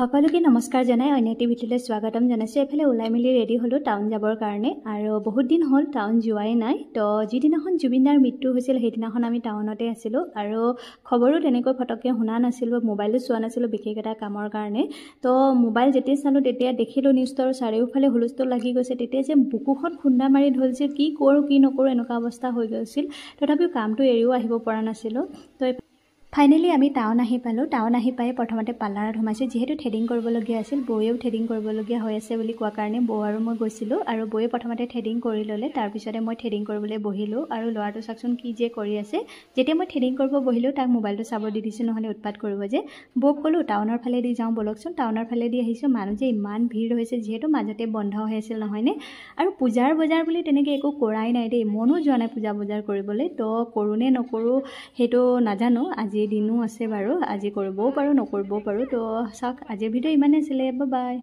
সকলোকে নমস্কাৰ জনাই অন্য টিভিলৈ স্বাগতম জনাইছোঁ। এফালে ওলাই মেলি ৰেডি হ'লোঁ টাউন যাবৰ কাৰণে, আৰু বহুত দিন হ'ল টাউন যোৱাই নাই। তো যিদিনাখন জুবিনদাৰ মৃত্যু হৈছিল সেইদিনাখন আমি টাউনতে আছিলোঁ, আৰু খবৰো তেনেকৈ ফটককৈ শুনা নাছিলোঁ, মোবাইলো চোৱা নাছিলোঁ বিশেষ এটা কামৰ কাৰণে। তো মোবাইল যেতিয়া চালোঁ তেতিয়া দেখিলোঁ নিউজটো, চাৰিওফালে হুলস্থুল লাগি গৈছে। তেতিয়া যে বুকুখন খুন্দা মাৰি ধৰিছিল, কি কৰোঁ কি নকৰোঁ এনেকুৱা অৱস্থা হৈ গৈছিল। তথাপিও কামটো এৰিও আহিব পৰা নাছিলোঁ। তো ফাইনেলি আমি টাউন আহি পালোঁ। টাউন আহি পাই প্ৰথমতে পাৰ্লাৰত সোমাইছোঁ, যিহেতু থ্ৰেডিং কৰিবলগীয়া আছিল। বৌয়েও থ্ৰেডিং কৰিবলগীয়া হৈ আছে বুলি কোৱা কাৰণে বৌ আৰু মই গৈছিলোঁ, আৰু বৌয়ে প্ৰথমতে থ্ৰেডিং কৰি ল'লে। তাৰপিছতে মই থ্ৰেডিং কৰিবলৈ বহিলোঁ, আৰু ল'ৰাটো চাওকচোন কি যে কৰি আছে। যেতিয়া মই থ্ৰেডিং কৰিব বহিলোঁ তাক মোবাইলটো চাব দি দিছোঁ, নহ'লে উৎপাত কৰিব যে। বৌক ক'লোঁ টাউনৰ ফালেদি যাওঁ ব'লকচোন। টাউনৰ ফালেদি আহিছোঁ, মানুহ যে ইমান ভিৰ হৈছে, যিহেতু মাজতে বন্ধ হৈ আছিল নহয়নে। আৰু পূজাৰ বজাৰ বুলি তেনেকৈ একো কৰাই নাই দেই, মনো যোৱা নাই পূজা বজাৰ কৰিবলৈ। তো কৰোঁ নে নকৰোঁ সেইটো নাজানো, আজিৰ দিনো আছে বাৰু, আজি কৰিবও পাৰোঁ নকৰিবও পাৰোঁ। তো চাওক, আজিৰ ভিডিঅ' ইমানেই আছিলে। Bye bye.